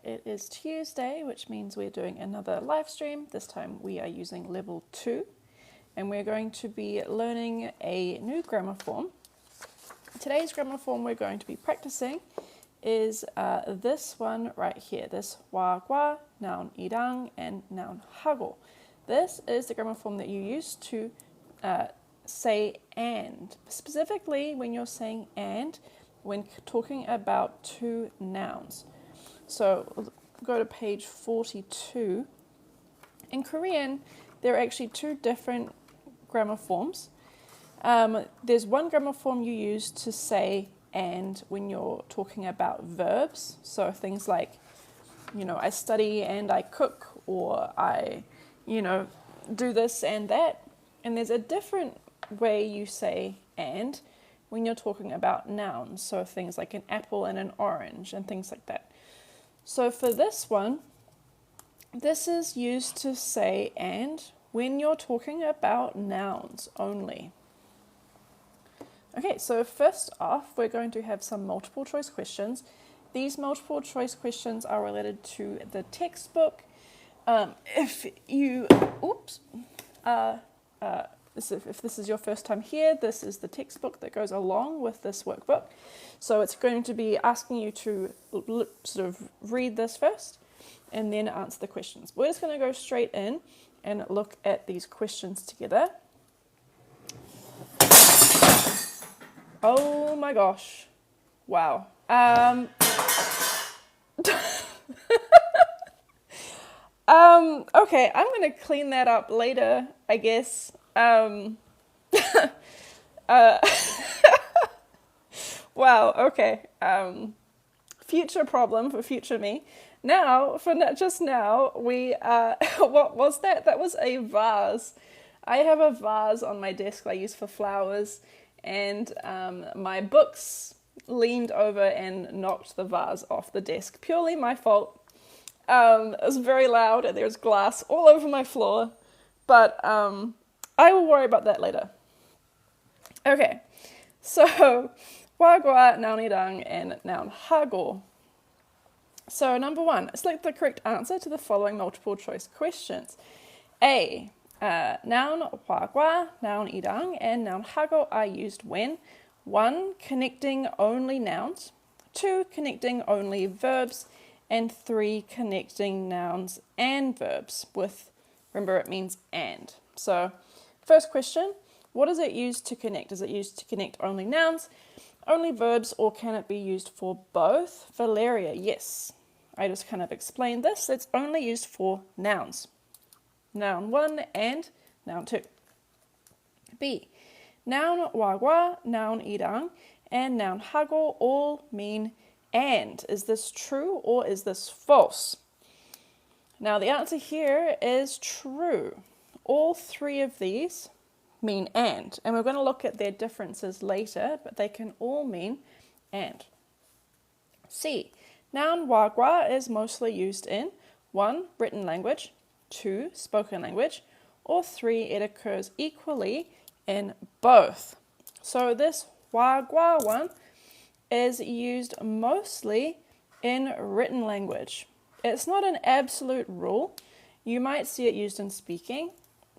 it is Tuesday, which means we're doing another live stream. This time we are using level 2, and we're going to be learning a new grammar form. Today's grammar form we're going to be practicing is this one right here, this wa gua, noun irang, and noun hago. This is the grammar form that you use to say and, specifically when you're saying and when talking about two nouns. So go to page 42. In Korean, there are actually two different grammar forms. There's one grammar form you use to say and when you're talking about verbs. So things like, I study and I cook, or I, do this and that. And there's a different way you say and when you're talking about nouns. So things like an apple and an orange and things like that. So for this one, this is used to say and when you're talking about nouns only. Okay, so first off, we're going to have some multiple choice questions. These multiple choice questions are related to the textbook. If this is your first time here, this is the textbook that goes along with this workbook. So it's going to be asking you to sort of read this first and then answer the questions. We're just going to go straight in and look at these questions together. Oh my gosh. Wow. Okay, I'm going to clean that up later, I guess. Wow, okay. Future problem for future me. Now, just now, we, what was that? That was a vase. I have a vase on my desk I use for flowers, and my books leaned over and knocked the vase off the desk. Purely my fault. It was very loud and there's glass all over my floor, but I will worry about that later. Okay, so wagwa, noun irang, and noun hago. So number 1, select the correct answer to the following multiple choice questions. A, noun wagwa, noun irang, and noun hago are used when 1, connecting only nouns, 2, connecting only verbs, and 3, connecting nouns and verbs with, remember it means and. So first question, what is it used to connect? Is it used to connect only nouns, only verbs, or can it be used for both? Valeria, yes. I just kind of explained this. It's only used for nouns. Noun 1 and noun 2. B, noun wagwa, noun irang, and noun hago all mean and. Is this true or is this false? Now the answer here is true. All 3 of these mean and we're going to look at their differences later, but they can all mean and. C, noun wagwa is mostly used in 1, written language, 2, spoken language, or 3, it occurs equally in both. So this wagwa one is used mostly in written language. It's not an absolute rule. You might see it used in speaking,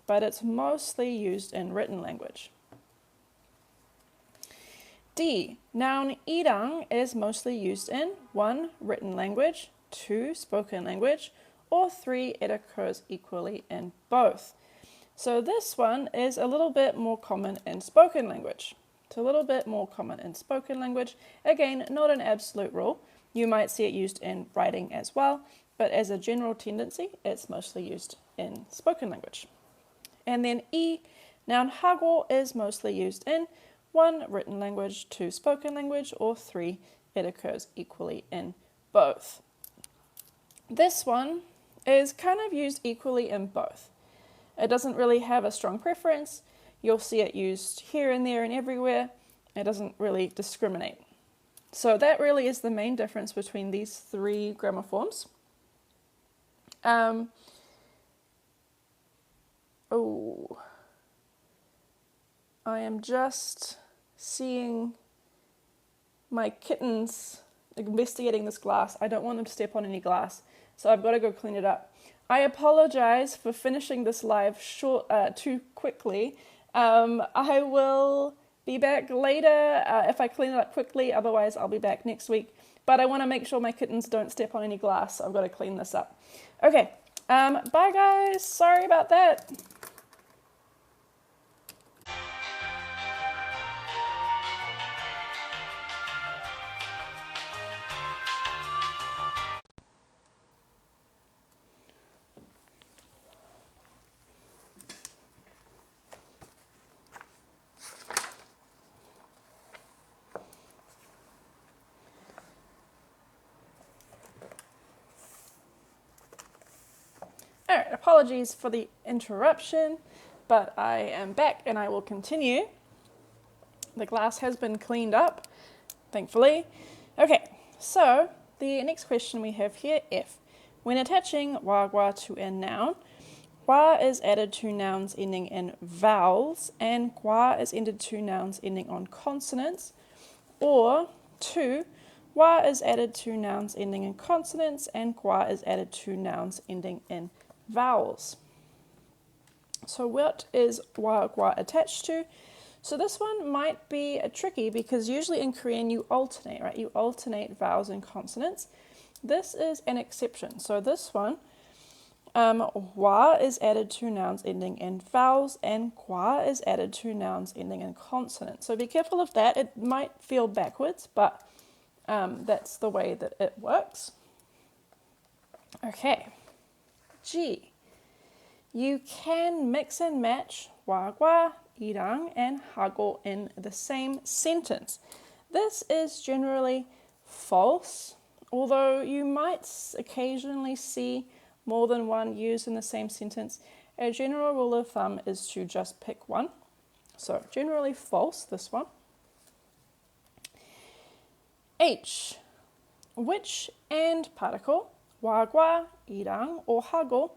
but it's mostly used in written language. D, noun irang is mostly used in 1, written language, 2, spoken language, or 3, it occurs equally in both. So this one is a little bit more common in spoken language. It's a little bit more common in spoken language. Again, not an absolute rule. You might see it used in writing as well, but as a general tendency, it's mostly used in spoken language. And then E, noun hago is mostly used in 1, written language, 2, spoken language, or 3, it occurs equally in both. This one is kind of used equally in both. It doesn't really have a strong preference. You'll see it used here and there and everywhere. It doesn't really discriminate. So that really is the main difference between these 3 grammar forms. I am just seeing my kittens investigating this glass. I don't want them to step on any glass, so I've got to go clean it up. I apologize for finishing this live too quickly. I will be back later if I clean it up quickly, otherwise I'll be back next week. But I want to make sure my kittens don't step on any glass, so I've got to clean this up. Okay, bye guys, sorry about that. Alright, apologies for the interruption, but I am back and I will continue. The glass has been cleaned up, thankfully. Okay, so the next question we have here, F. When attaching wagwa to a noun, wa is added to nouns ending in vowels and gua is added to nouns ending on consonants. Or 2, wa is added to nouns ending in consonants and gua is added to nouns ending in vowels. So what is wagwa attached to? So this one might be tricky because usually in Korean you alternate, right? You alternate vowels and consonants. This is an exception. So this one, wa is added to nouns ending in vowels and gua is added to nouns ending in consonants. So be careful of that. It might feel backwards, but that's the way that it works. Okay. G. You can mix and match wagwa, irang, and hago in the same sentence. This is generally false, although you might occasionally see more than one used in the same sentence. A general rule of thumb is to just pick one. So generally false, this one. H. Which and particle, wagwa, irang, or hago,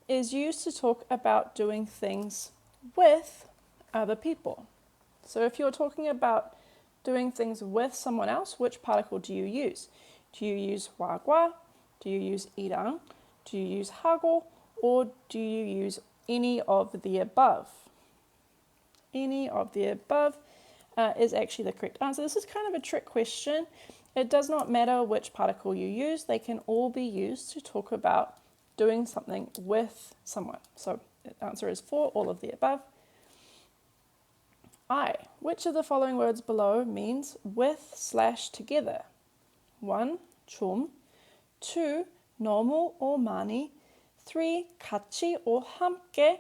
is used to talk about doing things with other people. So if you're talking about doing things with someone else, which particle do you use? Do you use wagwa? Do you use irang? Do you use hago? Or do you use any of the above? Any of the above is actually the correct answer. This is kind of a trick question. It does not matter which particle you use. They can all be used to talk about doing something with someone. So the answer is 4, all of the above. I. Which of the following words below means with/together? 1. 좀. 2. 너무 or 많이. 3. 같이 or 함께.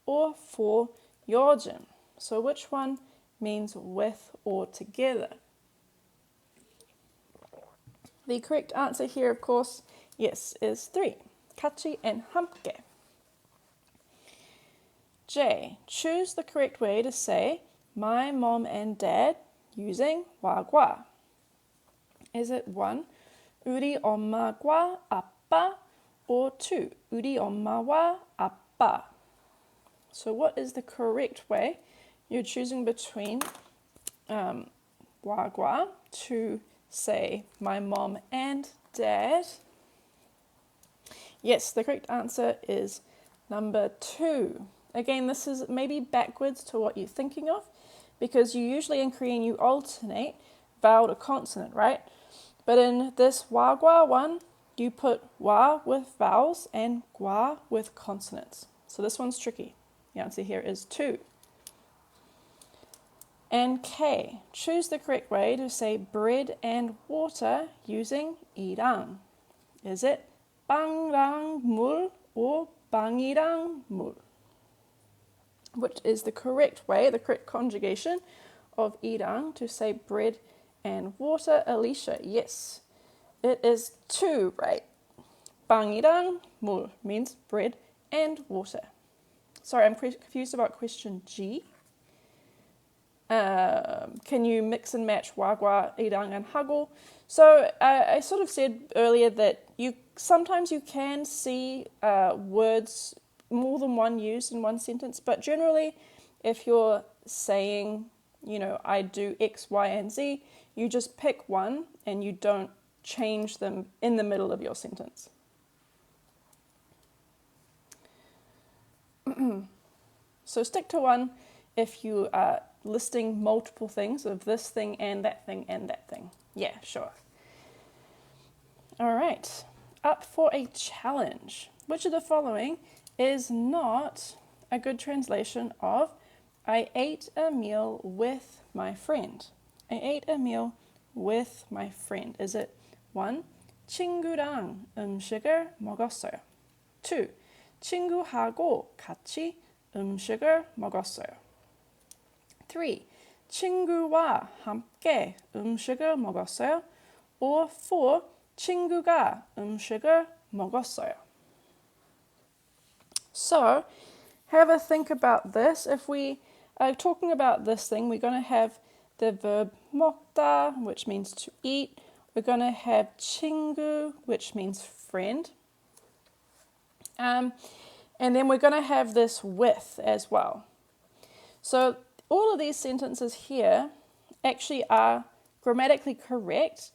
Or 4. 요즘. So which one means with or together? The correct answer here, of course, yes, is 3. 같이 and 함께. J. Choose the correct way to say my mom and dad using wagwa. Is it 1. 우리 엄마와 아빠 or 2. 우리 엄마와 아빠? So what is the correct way? You're choosing between wagwa to say my mom and dad. Yes, the correct answer is number 2. Again, this is maybe backwards to what you're thinking of because you usually in Korean you alternate vowel to consonant, right? But in this wagwa one, you put wa with vowels and gua with consonants. So this one's tricky. The answer here is 2. And K. Choose the correct way to say bread and water using irang. Is it 빵랑 물 or 빵이랑 물? Which is the correct way, the correct conjugation of irang to say bread and water? Alicia, yes. It is 2, right? 빵이랑 물 means bread and water. Sorry, I'm confused about question G. Can you mix and match wagwa, irang, and hago? So I sort of said earlier that sometimes you can see words more than one used in one sentence, but generally if you're saying, I do X, Y, and Z, you just pick one and you don't change them in the middle of your sentence. So stick to one if you are listing multiple things of this thing and that thing and that thing. Yeah, sure. All right, up for a challenge. Which of the following is not a good translation of I ate a meal with my friend? I ate a meal with my friend. Is it 1. 친구랑 음식을 먹었어요. 2. 친구하고 같이 음식을 먹었어요. 3. 친구와 함께 음식을 먹었어요. Or 4. 친구가 음식을 먹었어요. So, have a think about this. If we are talking about this thing, we're going to have the verb 먹다, which means to eat. We're going to have 친구, which means friend. And then we're going to have this with as well. So all of these sentences here actually are grammatically correct,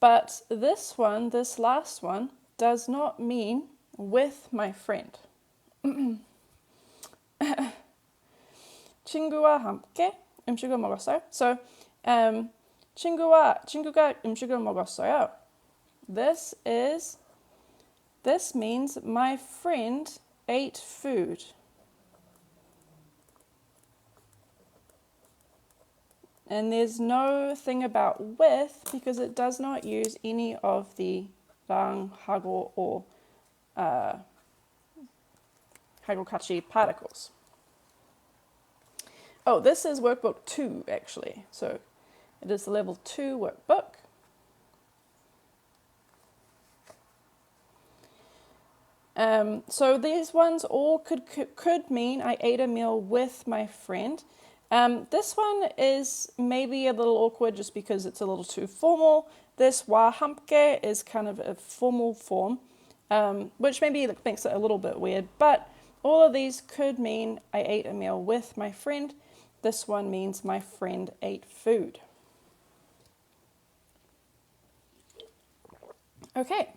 but this one, this last one, does not mean with my friend. 친구와 함께 음식을 먹었어요. So, 친구가 음식을 먹었어요. This means my friend ate food. And there's no thing about with because it does not use any of the 랑, 하고, or 하고같이 particles. Oh, this is workbook 2 actually. So it is the level 2 workbook. So these ones all could mean I ate a meal with my friend. This one is maybe a little awkward just because it's a little too formal. This 와 함께 is kind of a formal form, which maybe makes it a little bit weird. But all of these could mean I ate a meal with my friend. This one means my friend ate food. Okay.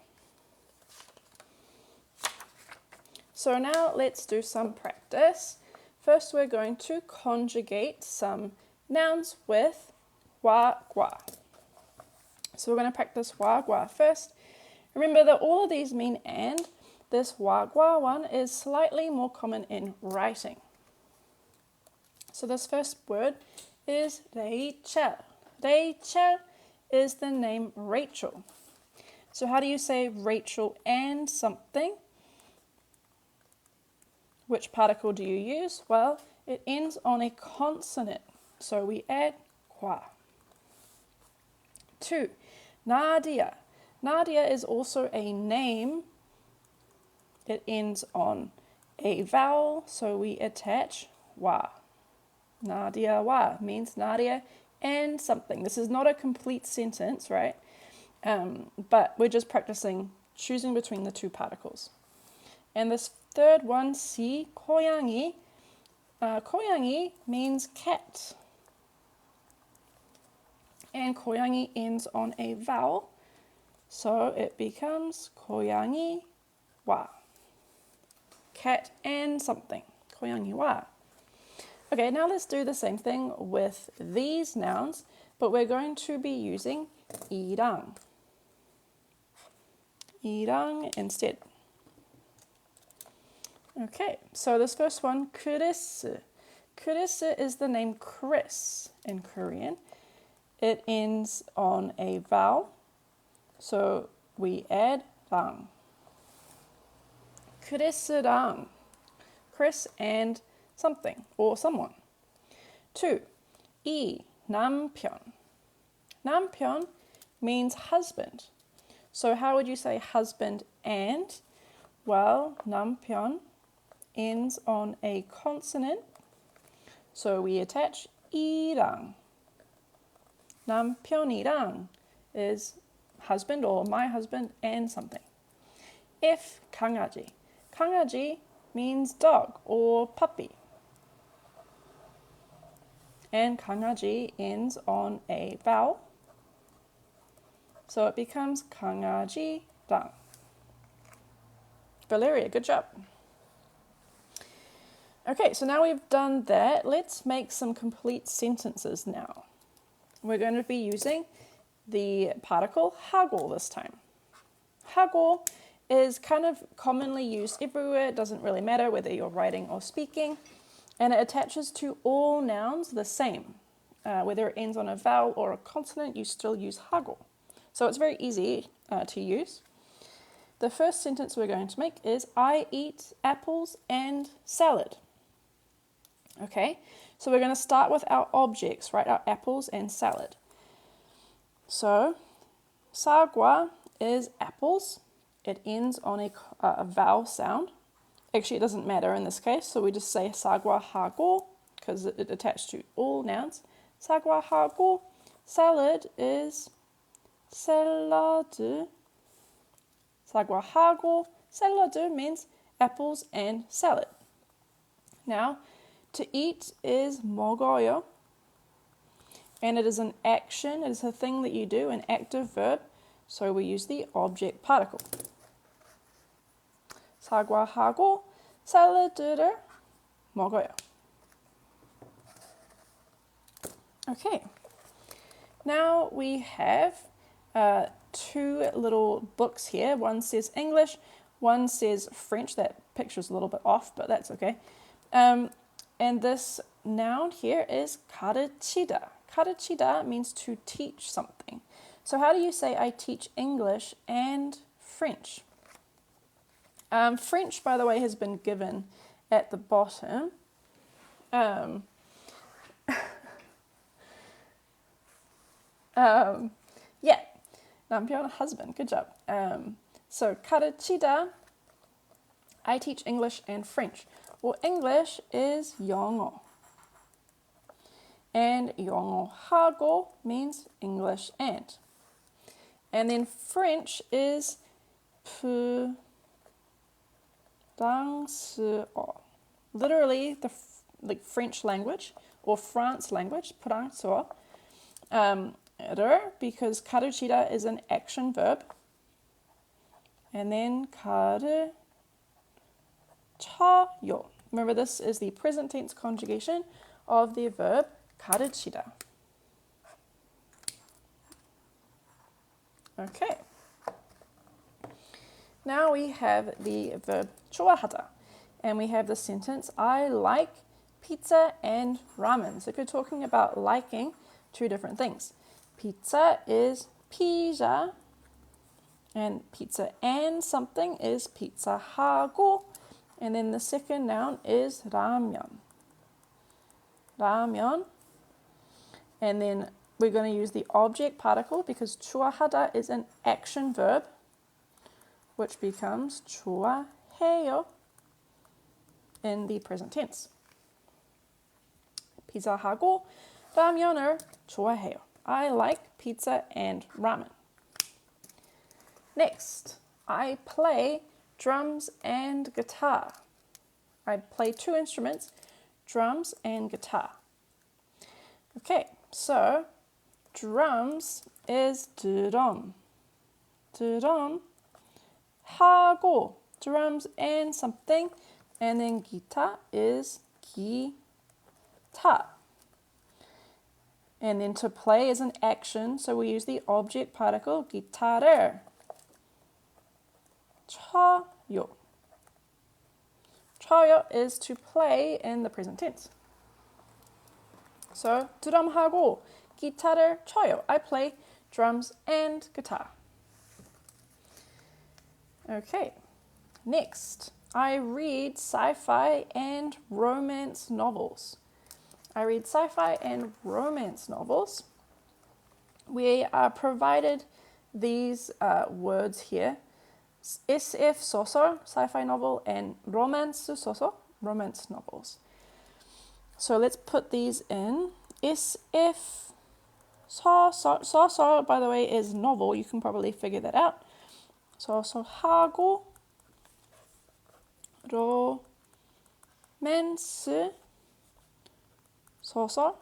So now let's do some practice. First, we're going to conjugate some nouns with wa, gua. So we're going to practice wa, gua first. Remember that all of these mean and. This wa, gua one is slightly more common in writing. So this first word is Rachel. Rachel is the name Rachel. So how do you say Rachel and something? Which particle do you use? Well, it ends on a consonant, so we add qua. 2. Nadia. Nadia is also a name. It ends on a vowel, so we attach wa. Nadia wa means Nadia and something. This is not a complete sentence, right? But we're just practicing choosing between the two particles. And this third one, si, 고양이. 고양이 means cat. And 고양이 ends on a vowel, so it becomes 고양이와. Cat and something, 고양이와. Okay, now let's do the same thing with these nouns, but we're going to be using 이랑. 이랑 instead. Okay, so this first one, Chris. Chris is the name Chris in Korean. It ends on a vowel, so we add 랑. Chris랑. Chris and something or someone. 2. 이, 남편. 남편 means husband. So how would you say husband and? Well, 남편 ends on a consonant, so we attach 이랑. 남편이랑 is husband or my husband and something. F, 강아지. 강아지 means dog or puppy. And 강아지 ends on a vowel, So it becomes 강아지랑. Valeria, good job. Okay, so now we've done that, let's make some complete sentences now. We're going to be using the particle 하고 this time. 하고 is kind of commonly used everywhere. It doesn't really matter whether you're writing or speaking. And it attaches to all nouns the same. Whether it ends on a vowel or a consonant, you still use 하고. So it's very easy to use. The first sentence we're going to make is I eat apples and salad. Okay, so we're going to start with our objects, right? Our apples and salad. So, 사과 is apples. It ends on a vowel sound. Actually, it doesn't matter in this case, so we just say 사과하고 because it attached to all nouns. 사과하고 salad is 샐러드. 사과하고 샐러드 means apples and salad. Now, to eat is 먹어요. And it is an action, it is a thing that you do, an active verb. So we use the object particle. 사과하고 샐러드를 먹어요. Okay. Now we have two little books here. One says English, one says French. That picture's a little bit off, but that's okay. And this noun here is 가르치다. 가르치다 means to teach something. So how do you say I teach English and French? French, by the way, has been given at the bottom. Yeah, 남편, husband, good job. So 가르치다, I teach English and French. Well, English is 영어. And 영어하고 means English and. And then French is 프랑스어. Literally the French language or France language, 프랑스어. Because 가르치다 is an action verb. And then 가르쳐요. Remember, this is the present tense conjugation of the verb 가르치다. Okay. Now we have the verb 좋아하다. And we have the sentence, I like pizza and ramen. So if you're talking about liking, two different things. Pizza is 피자. And pizza and something is pizza하고. And then the second noun is 라면. 라면. And then we're going to use the object particle because 좋아하다 is an action verb, which becomes 좋아해요 in the present tense. 피자하고 라면을 좋아해요. I like pizza and ramen. Next, I play drums and guitar. I play two instruments, drums and guitar. Okay, so drums is 드럼. 드럼 하고 drums and something, and then guitar is 기타. And then to play is an action, so we use the object particle 기타를 쳐요. 쳐요 is to play in the present tense. So 드럼하고 기타를 쳐요. I play drums and guitar. Okay, next, I read sci-fi and romance novels. I read sci-fi and romance novels. We are provided these words here. SF 소설, sci-fi novel, and romance 소설, romance novels. So let's put these in. SF 소설, by the way, is novel. You can probably figure that out. 소설하고 romance 소설.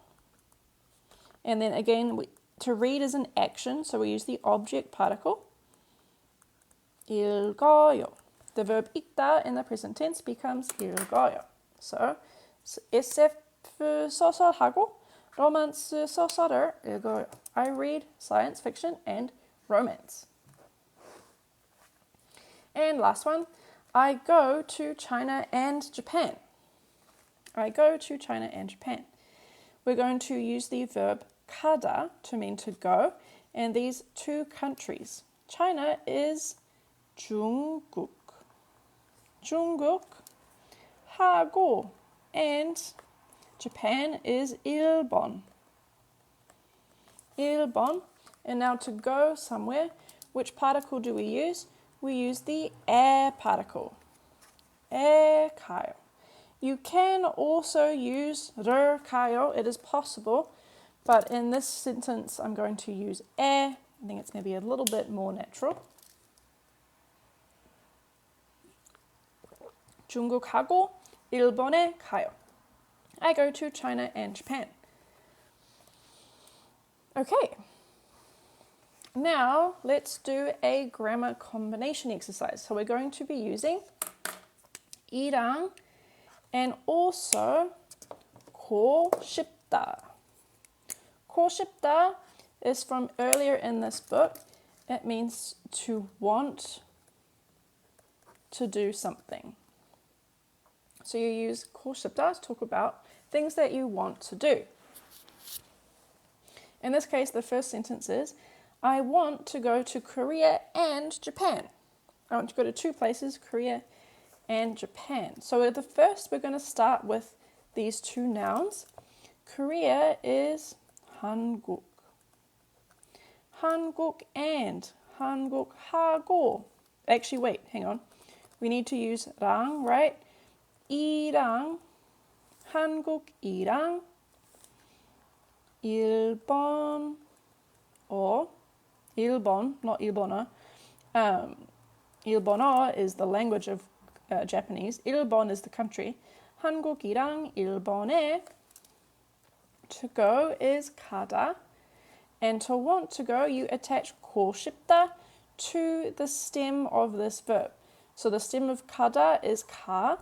And then again, To read is an action, so we use the object particle. 읽어요. The verb 읽다 in the present tense becomes 읽어요. So SF 소설하고 로맨스 소설을 읽어요. I read science fiction and romance. And last one, I go to China and Japan. I go to China and Japan. We're going to use the verb 가다 to mean to go, and these two countries. China is 중국. 중국 하고, and Japan is 일본. 일본. And now to go somewhere, which particle do we use? We use the 에 particle. 에 가요. You can also use 를 가요. It is possible, but in this sentence I'm going to use 에. I think it's maybe a little bit more natural. 중국하고 일본에 가요. I go to China and Japan. Okay. Now let's do a grammar combination exercise. So we're going to be using 이랑 and also 고 싶다. 고 싶다 is from earlier in this book. It means to want to do something. So you use 고 싶다 to talk about things that you want to do. In this case, the first sentence is, I want to go to Korea and Japan. I want to go to two places, Korea and Japan. So at the first, we're going to start with these two nouns. Korea is 한국. 한국 and 한국하고. Actually, wait, hang on. We need to use 랑, right? 이랑, 한국이랑, 일본, or 일본, not 일본어. 일본어 is the language of Japanese. 일본 is the country. 한국이랑 일본에. To go is 가다. And to want to go, you attach 고 싶다 to the stem of this verb. So the stem of 가다 is 가.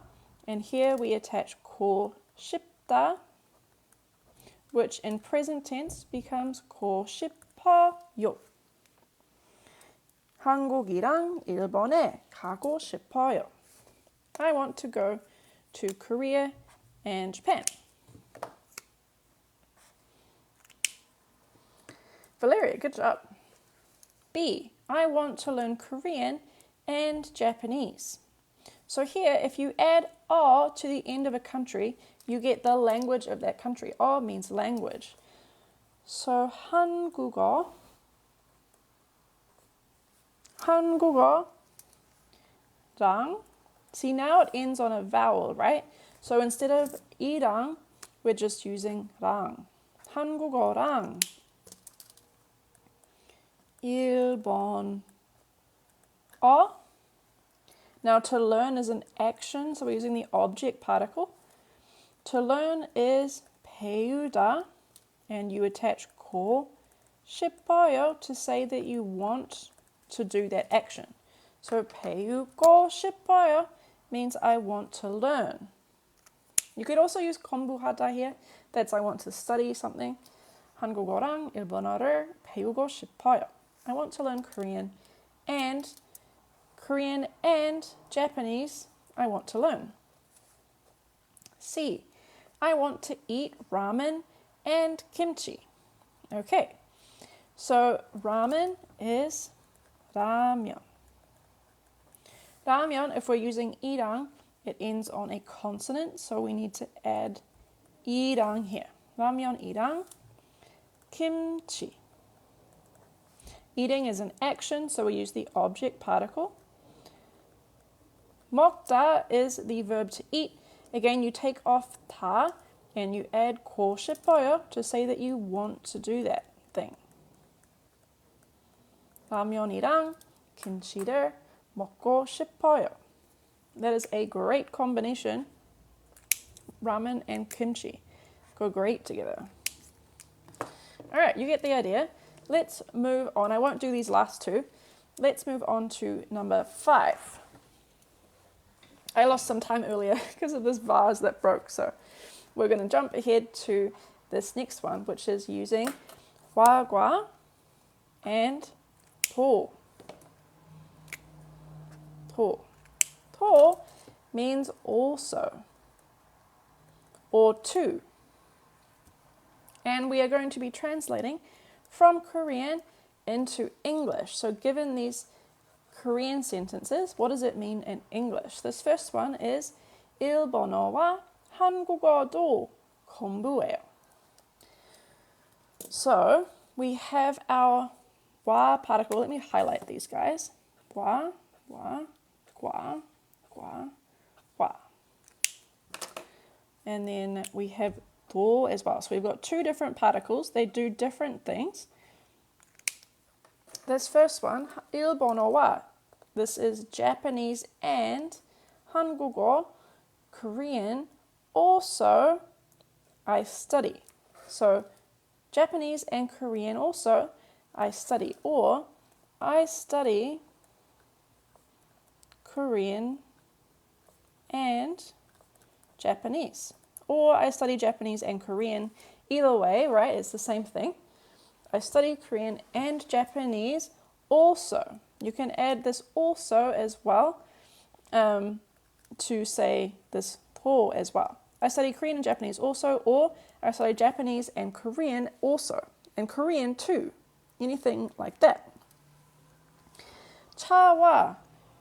And here we attach 고 싶다, which in present tense becomes 고 싶어요. 한국이랑 일본에 가고 싶어요. I want to go to Korea and Japan. Valeria, good job. B, I want to learn Korean and Japanese. So here, if you add "어" to the end of a country, you get the language of that country. "어" means language. So 한국어, 한국어랑. See, now it ends on a vowel, right? So instead of 이랑, we're just using 랑. 한국어랑 일본어. Now to learn is an action, so we're using the object particle. To learn is 배우다, and you attach 고 싶어요 to say that you want to do that action. So 배우고 싶어요 means I want to learn. You could also use 공부하다 here. That's I want to study something. 한국어랑 일본어를 배우고 싶어요. I want to learn Korean and Japanese I want to learn. C, I want to eat ramen and kimchi. Okay, so ramen is 라면. 라면, if we're using 이랑, it ends on a consonant, so we need to add 이랑 here. 라면이랑 kimchi. Eating is an action, so we use the object particle. 먹다 is the verb to eat. Again, you take off 다 and you add 고 싶어요 to say that you want to do that thing. 라면이랑 김치를 먹고 싶어요. That is a great combination. Ramen and kimchi go great together. All right, you get the idea. let's move on. I won't do these last two. Let's move on to number 5. I lost some time earlier because of this vase that broke, so we're going to jump ahead to this next one, which is using hua and to. To. To means also or to. And we are going to be translating from Korean into English. So given these Korean sentences, what does it mean in English? This first one is 일본어와 한국어도 공부해요. So we have our wa particle. Let me highlight these guys. Wa, gua. And then we have do as well. So we've got 2 different particles. They do different things. This first one, 일본어와. This is Japanese and 한국어, Korean. Also, I study. So Japanese and Korean also, I study. Or I study Korean and Japanese. Or I study Japanese and Korean. Either way, right, it's the same thing. I study Korean and Japanese also. You can add this also as well to say this to as well. I study Korean and Japanese also, or I study Japanese and Korean also, and Korean too. Anything like that. 차와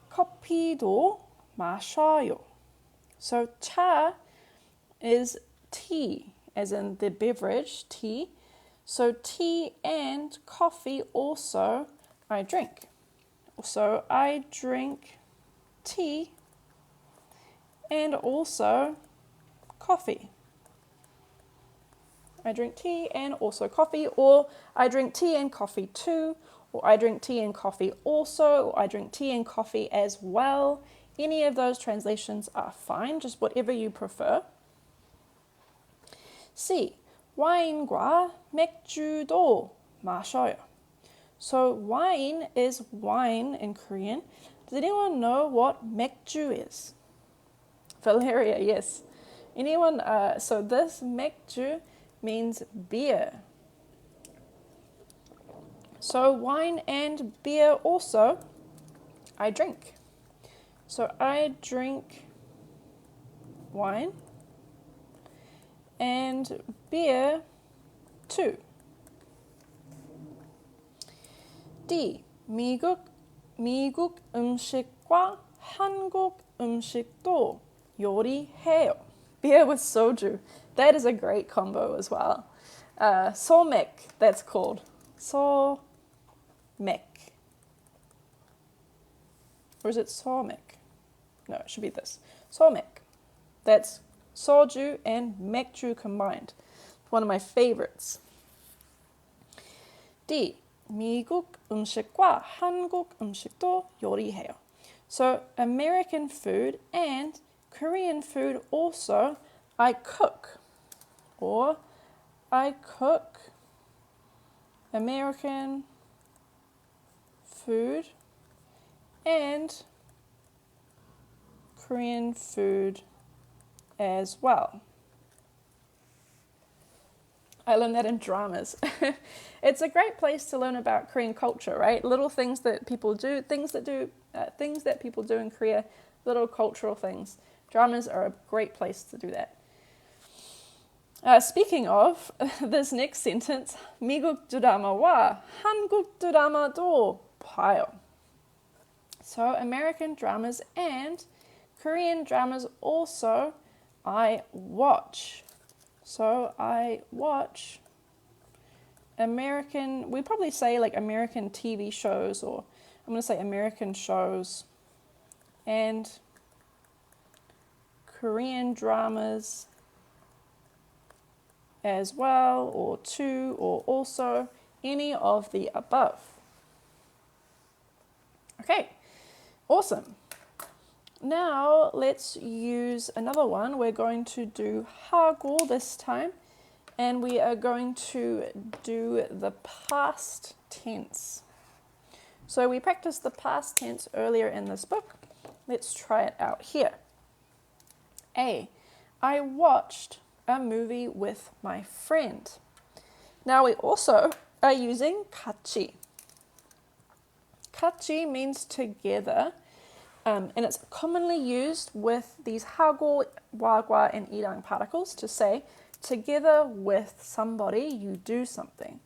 커피도 마셔요. So cha is tea, as in the beverage, tea. So tea and coffee also I drink. So I drink tea and also coffee. I drink tea and also coffee, or I drink tea and coffee too, or I drink tea and coffee also, or I drink tea and coffee as well. Any of those translations are fine, just whatever you prefer. C. 와인과 맥주도 마셔요. So wine is wine in Korean. Does anyone know what 맥주 is? Valeria, yes. Anyone? So this 맥주 means beer. So wine and beer also I drink. So I drink wine and beer too. D. 미국 음식과 한국 음식도 요리해요. Beer with soju. That is a great combo as well. 소맥, that's called. 소맥. Or is it 소맥? No, it should be this. 소맥. That's soju and 맥주 combined. One of my favorites. D. 미국 음식과 한국 음식도 요리해요. So American food and Korean food also I cook. Or I cook American food and Korean food as well. I learned that in dramas. It's a great place to learn about Korean culture, right? Little things that people do, things that people do in Korea, little cultural things. Dramas are a great place to do that. Speaking of this next sentence, 미국 드라마와 한국 드라마도 봐요. So American dramas and Korean dramas also I watch. So I watch American, we probably say like American TV shows, or I'm going to say American shows, and Korean dramas as well, or too, or also, any of the above. Okay, awesome. Now let's use another one. We're going to do 하고 this time, and we are going to do the past tense. So we practiced the past tense earlier in this book. Let's try it out here. A. I watched a movie with my friend. Now we also are using 같이. 같이 means together, and it's commonly used with these 하고, 와과, and 이랑 particles to say together with somebody you do something.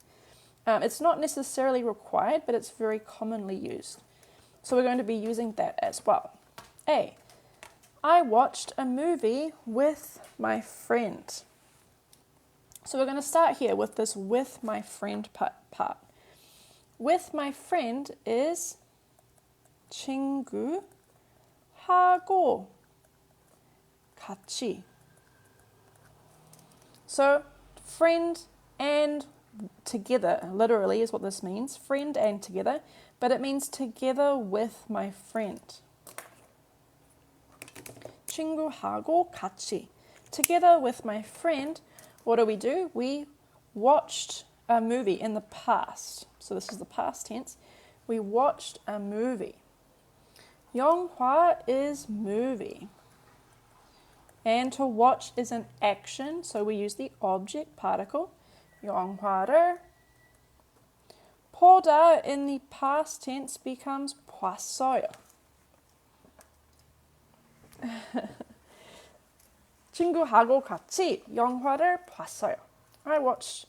It's not necessarily required, but it's very commonly used. So we're going to be using that as well. A. I watched a movie with my friend. So we're going to start here with this with my friend part. With my friend is 친구하고 같이. So friend and together, literally is what this means. Friend and together, but it means together with my friend. 친구하고 같이. Together with my friend, what do? We watched a movie in the past. So this is the past tense. We watched a movie. 영화 is movie. And to watch is an action, so we use the object particle. 영화를 보다 in the past tense becomes 봤어요. 친구하고 같이 영화를 봤어요. I watched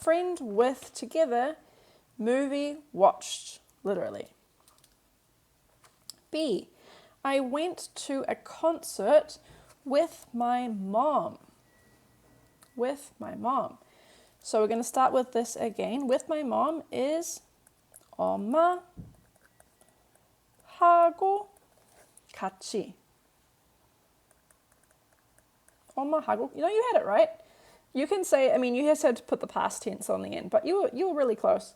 friend with together, movie watched, literally. B. I went to a concert with my mom. With my mom. So we're going to start with this again. With my mom is 엄마하고 같이. 엄마하고. You know, you had it right. You can say, you just had to put the past tense on the end, but you were really close.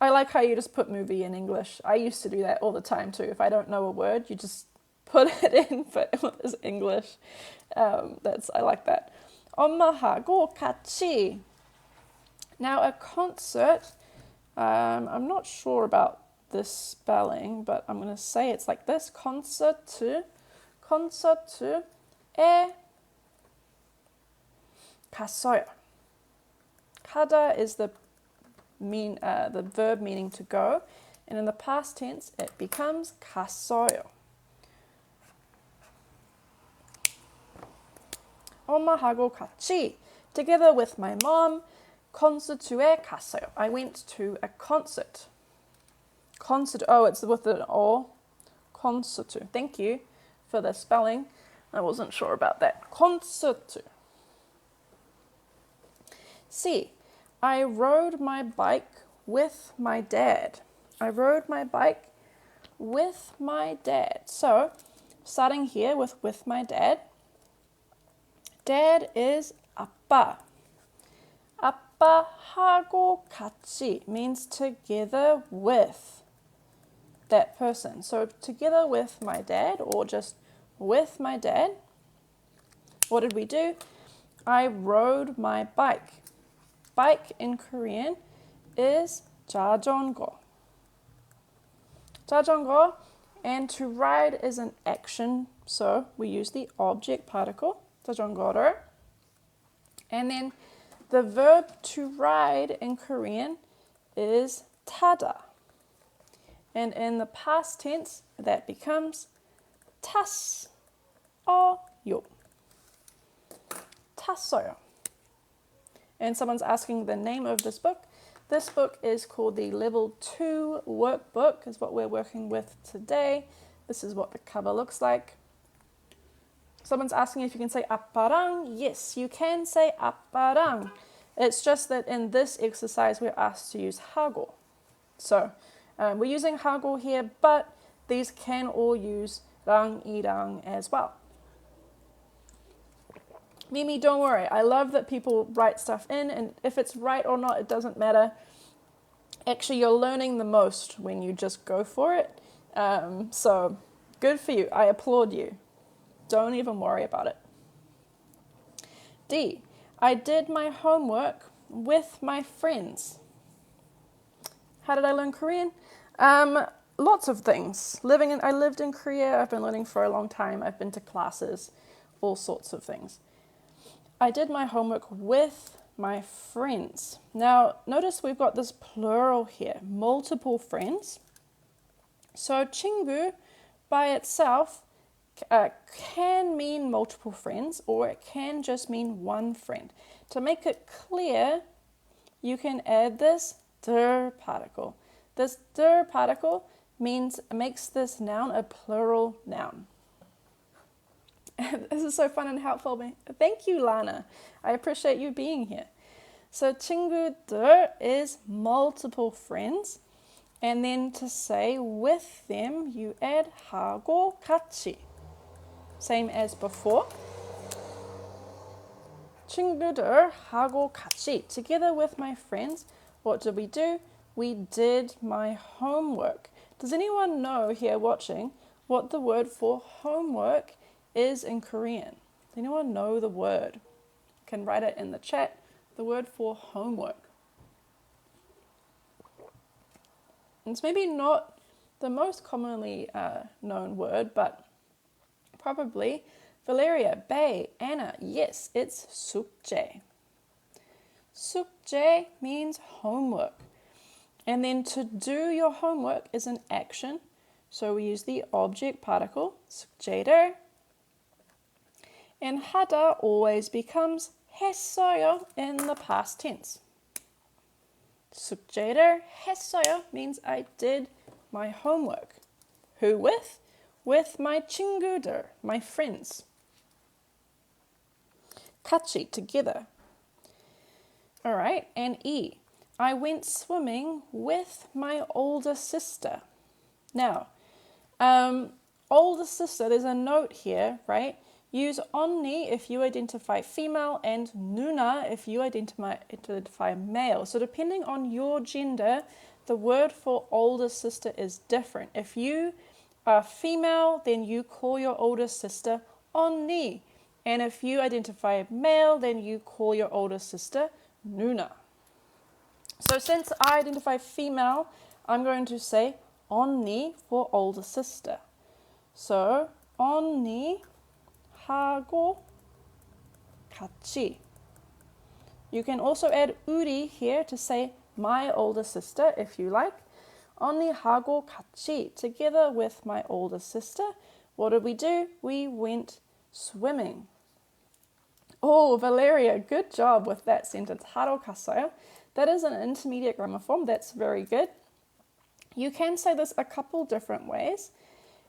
I like how you just put movie in English. I used to do that all the time too. If I don't know a word, you just put it in, but it's English. I like that. 엄마하고 같이. Now a concert, I'm not sure about this spelling, but I'm going to say it's like this. 콘서트에 갔어요. 가다 is the verb meaning to go, and in the past tense it becomes 갔어요. 엄마하고 같이, together with my mom, 콘서트에 갔어요. I went to a concert. It's with an O. 콘서트. Thank you for the spelling. I wasn't sure about that. 콘서트. C. I rode my bike with my dad. I rode my bike with my dad. So, starting here with my dad. Dad is 아빠. 아빠하고 같이 means together with that person. So together with my dad, or just with my dad, what did we do? I rode my bike. Bike in Korean is 자전거. 자전거, and to ride is an action, so we use the object particle, 자전거를. And then the verb to ride in Korean is 타다. And in the past tense, that becomes 탔어요. 탔어요. And someone's asking the name of this book. This book is called the Level 2 Workbook, is what we're working with today. This is what the cover looks like. Someone's asking if you can say 아빠랑. Yes, you can say 아빠랑. It's just that in this exercise, we're asked to use 하고. So, we're using 하고 here, but these can all use 랑, 이랑 as well. Mimi, don't worry. I love that people write stuff in, and if it's right or not, it doesn't matter. Actually, you're learning the most when you just go for it. So, good for you. I applaud you. Don't even worry about it. D. I did my homework with my friends. How did I learn Korean? Lots of things. I lived in Korea. I've been learning for a long time. I've been to classes, all sorts of things. I did my homework with my friends. Now, notice we've got this plural here, multiple friends. So 친구 by itself can mean multiple friends, or it can just mean one friend. To make it clear, you can add this der particle. This der particle makes this noun a plural noun. This is so fun and helpful. Thank you, Lana. I appreciate you being here. So 친구들 is multiple friends. And then to say with them, you add 하고 같이. Same as before. 친구들 하고 같이. Together with my friends, what did we do? We did my homework. Does anyone know here watching what the word for homework is in Korean? Does anyone know the word? You can write it in the chat. The word for homework. It's maybe not the most commonly known word, but probably Valeria, Bay, Anna, yes, it's 숙제. 숙제 means homework. And then to do your homework is an action. So we use the object particle, 숙제를. And 하다 always becomes 했어요 in the past tense. 숙제를 했어요 means I did my homework. Who with? With my 친구들, my friends. 같이, together. All right, and E. I went swimming with my older sister. Now, older sister, there's a note here, right? Use 언니 if you identify female and 누나 if you identify male. So depending on your gender, the word for older sister is different. If you are female, then you call your older sister 언니. And if you identify male, then you call your older sister 누나. So since I identify female, I'm going to say 언니 for older sister. So 언니 하고 같이. You can also add 우리 here to say my older sister if you like. 언니 하고 같이, together with my older sister. What did we do? We went swimming. Oh, Valeria, good job with that sentence. 하러 갔어요. That is an intermediate grammar form. That's very good. You can say this a couple different ways.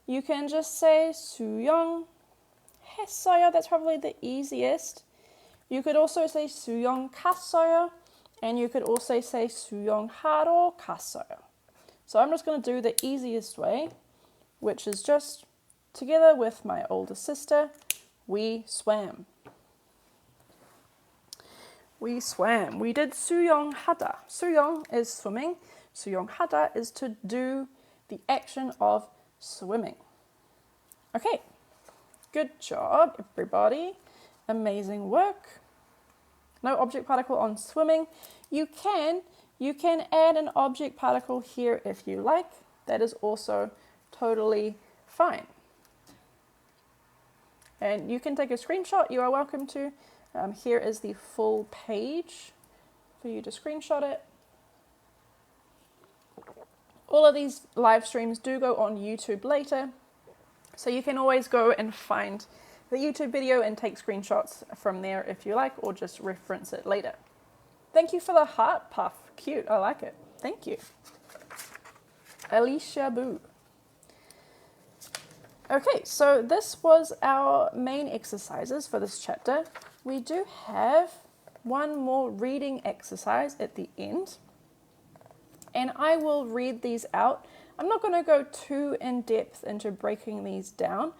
You can just say 수영 했어요. That's probably the easiest. You could also say 수영 갔어요. And you could also say 수영하러 갔어요. So I'm just going to do the easiest way, which is just together with my older sister, we swam. We swam. We did 수영하다. 수영 is swimming. 수영하다 is to do the action of swimming. Okay. Good job, everybody. Amazing work. No object particle on swimming. You can add an object particle here if you like. That is also totally fine. And you can take a screenshot. You are welcome to. Here is the full page for you to screenshot it. All of these live streams do go on YouTube later. So you can always go and find the YouTube video and take screenshots from there if you like, or just reference it later. Thank you for the heart puff. Cute, I like it. Thank you. Alicia Boo. Okay, so this was our main exercises for this chapter. We do have one more reading exercise at the end, and I will read these out. I'm not going to go too in depth into breaking these down.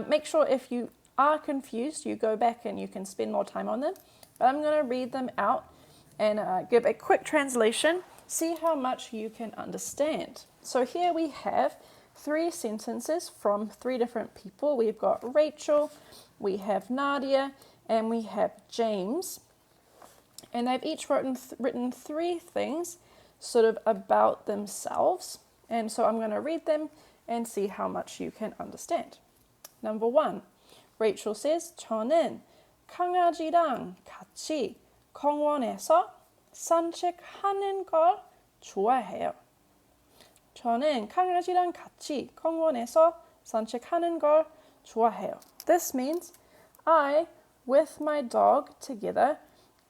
Make sure if you are confused, you go back and you can spend more time on them. But I'm going to read them out and give a quick translation, see how much you can understand. So here we have 3 sentences from 3 different people. We've got Rachel, we have Nadia, and we have James. And they've each written 3 things sort of about themselves. And so I'm going to read them and see how much you can understand. Number 1, Rachel says, 저는 강아지랑 같이 공원에서 산책하는 걸 좋아해요. 저는 강아지랑 같이 공원에서 산책하는 걸 좋아해요. This means I, with my dog together,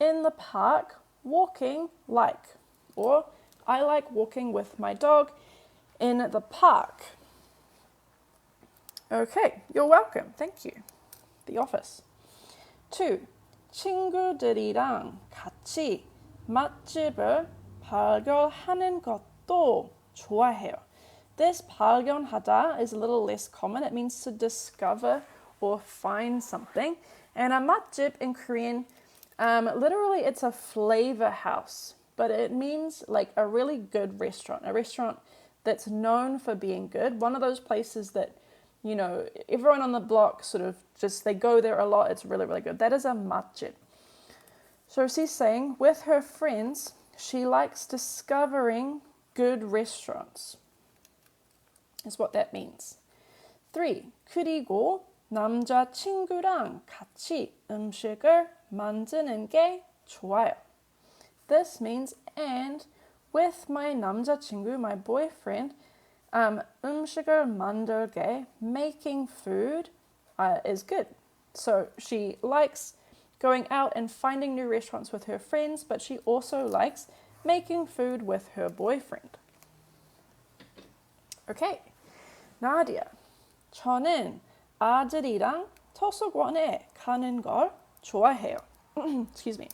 in the park, walking like, or I like walking with my dog in the park. Okay, you're welcome. Thank you. The office. 2. 친구들이랑 같이 맛집을 발견하는 것도 좋아해요. This 발견하다 is a little less common. It means to discover or find something. And a 맛집 in Korean, literally it's a flavor house, but it means like a really good restaurant, a restaurant that's known for being good. One of those places that, you know, everyone on the block sort of just, they go there a lot. It's really, really good. That is a 맛집. So she's saying with her friends, she likes discovering good restaurants. Is what that means. 3. 그리고 남자친구랑 같이 음식을 만드는 게 좋아요. This means and with my 남자친구, my boyfriend, 음식을 만들게, making food is good. So she likes going out and finding new restaurants with her friends, but she also likes making food with her boyfriend. Okay, Nadia. 저는 아들이랑 도서관에 가는 걸 좋아해요. Excuse me.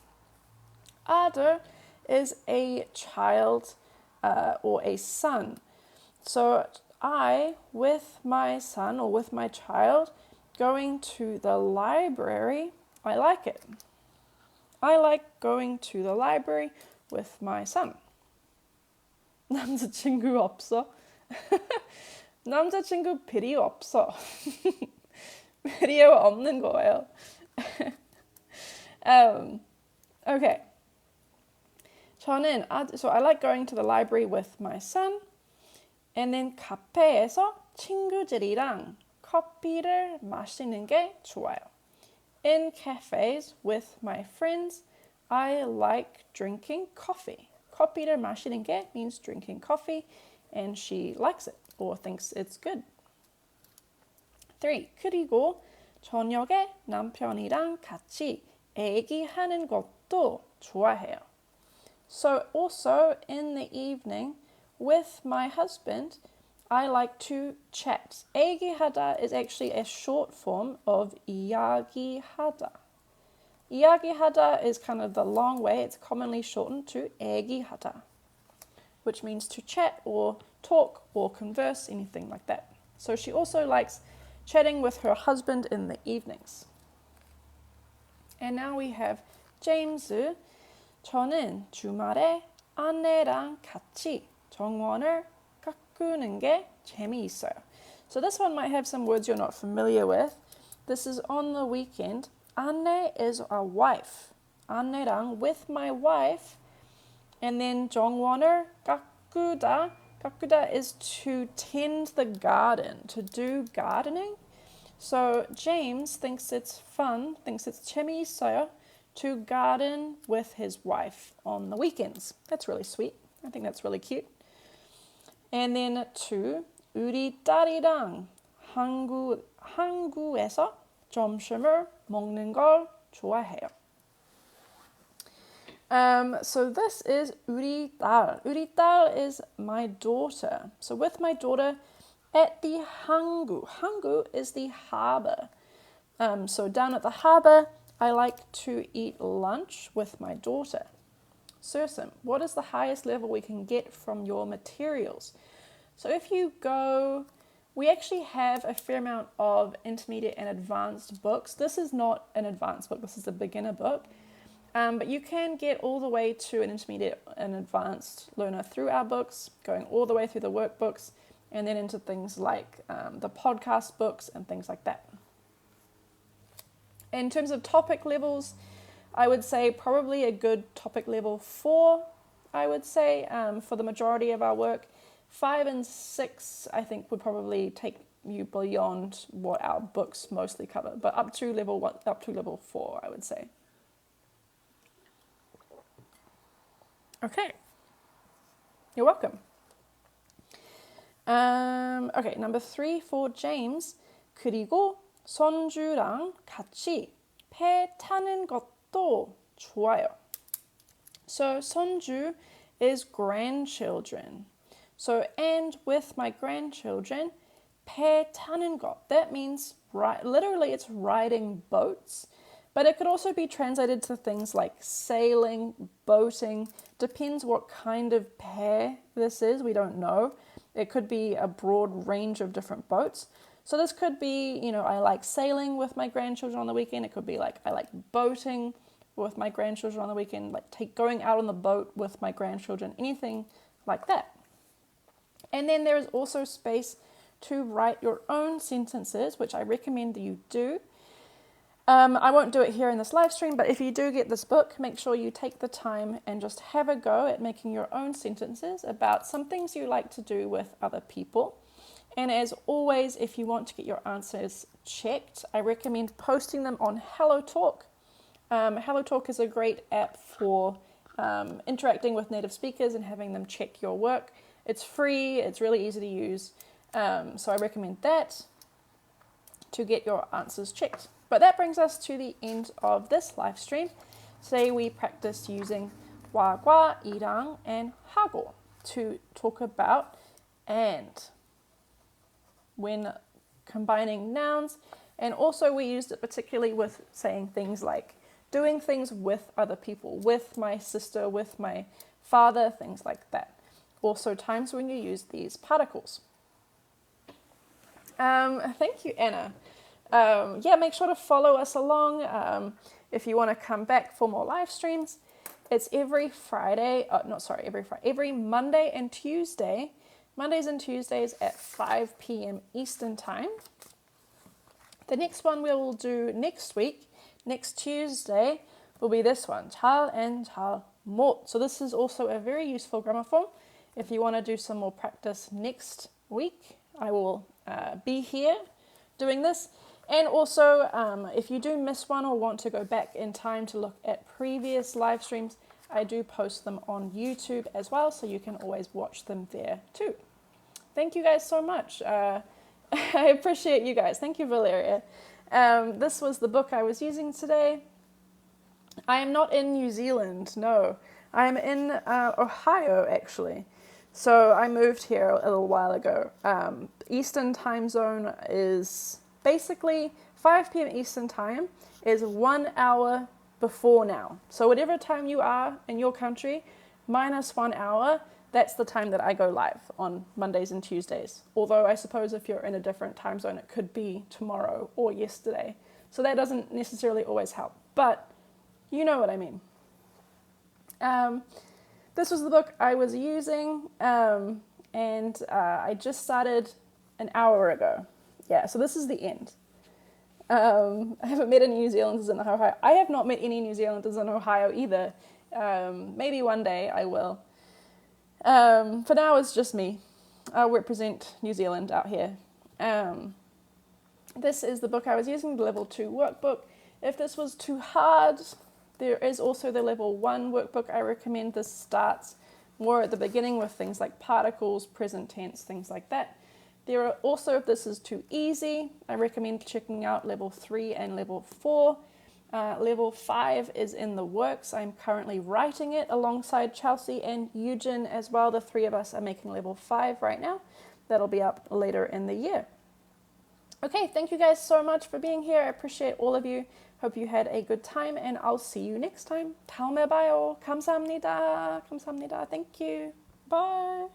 아들 is a child or a son. So I, with my son or with my child, going to the library, I like it. I like going to the library with my son. 남자친구 없어? 남자친구 필요 없어. 필요 없는 거예요. Okay. So I like going to the library with my son. And then 카페에서 친구들이랑 커피를 마시는 게 좋아요. In cafes with my friends, I like drinking coffee. 커피를 마시는 게 means drinking coffee, and she likes it or thinks it's good. 3. 그리고 저녁에 남편이랑 같이 얘기하는 것도 좋아해요. So also in the evening with my husband, I like to chat. 얘기하다 is actually a short form of 이야기하다. 이야기하다 is kind of the long way. It's commonly shortened to 얘기하다, which means to chat or talk or converse, anything like that. So she also likes chatting with her husband in the evenings. And now we have James. 저는 주말에 아내랑 같이 정원을 가꾸는 게 재미있어요. So this one might have some words you're not familiar with. This is on the weekend. 아내 is a wife. 아내랑 with my wife. And then 정원을 가꾸다. 가꾸다 is to tend the garden, to do gardening. So James thinks it's fun, thinks it's 재미있어요 to garden with his wife on the weekends. That's really sweet. I think that's really cute. And then 2, 우리 딸이랑 한국에서 점심을 먹는 걸 좋아해요. So this is 우리 딸. 우리 딸 is my daughter. So with my daughter at the 항구. 항구 is the harbour. So down at the harbour, I like to eat lunch with my daughter. Sursum, what is the highest level we can get from your materials? So if you go, we actually have a fair amount of intermediate and advanced books. This is not an advanced book, this is a beginner book. But you can get all the way to an intermediate and advanced learner through our books, going all the way through the workbooks, and then into things like the podcast books and things like that. In terms of topic levels, I would say probably a good topic level 4, I would say, for the majority of our work. 5 and 6, I think, would probably take you beyond what our books mostly cover, but up to level 1, up to level 4, I would say. Okay, you're welcome. Okay, number 3 for James. 그리고 손주랑 같이 배 타는 것도 좋아요. So 손주 is grandchildren. So, and with my grandchildren, 배 타는 것. That means, literally it's riding boats. But it could also be translated to things like sailing, boating. Depends what kind of 배 this is, we don't know. It could be a broad range of different boats. So this could be, I like sailing with my grandchildren on the weekend. It could be like, I like boating with my grandchildren on the weekend, like going out on the boat with my grandchildren, anything like that. And then there is also space to write your own sentences, which I recommend that you do. I won't do it here in this live stream, but if you do get this book, make sure you take the time and just have a go at making your own sentences about some things you like to do with other people. And as always, if you want to get your answers checked, I recommend posting them on HelloTalk. HelloTalk is a great app for interacting with native speakers and having them check your work. It's free, it's really easy to use, so I recommend that to get your answers checked. But that brings us to the end of this live stream. Today we practiced using 과거, 이랑, and 하고 to talk about and when combining nouns, and also we used it particularly with saying things like doing things with other people, with my sister, with my father, things like that. Also times when you use these particles. Thank you, Anna. Make sure to follow us along if you want to come back for more live streams. It's every Monday and Tuesday. Mondays and Tuesdays at 5 p.m. Eastern Time. The next one we will do next week, next Tuesday, will be this one, 잘 and 잘 못. So this is also a very useful grammar form. If you want to do some more practice next week, I will be here doing this. And also, if you do miss one or want to go back in time to look at previous live streams, I do post them on YouTube as well, so you can always watch them there too. Thank you guys so much. I appreciate you guys. Thank you, Valeria. This was the book I was using today. I am not in New Zealand, no. I'm in Ohio, actually. So I moved here a little while ago. Eastern time zone is basically 5 p.m. Eastern time is 1 hour before now. So whatever time you are in your country, minus 1 hour, that's the time that I go live on Mondays and Tuesdays. Although I suppose if you're in a different time zone, it could be tomorrow or yesterday. So that doesn't necessarily always help, but you know what I mean. This was the book I was using, and I just started an hour ago. Yeah, so this is the end. I haven't met any New Zealanders in Ohio. I have not met any New Zealanders in Ohio either. Maybe one day I will. For now, it's just me. I'll represent New Zealand out here. This is the book I was using, the Level 2 workbook. If this was too hard, there is also the Level 1 workbook. I recommend this starts more at the beginning with things like particles, present tense, things like that. There are also, if this is too easy, I recommend checking out Level 3 and Level 4. Level 5 is in the works. I'm currently writing it alongside Chelsea and Eugen as well. The three of us are making Level 5 right now. That'll be up later in the year. Okay, thank you guys so much for being here. I appreciate all of you. Hope you had a good time, and I'll see you next time. 다음에 봐요. 감사합니다. 감사합니다. Thank you. Bye.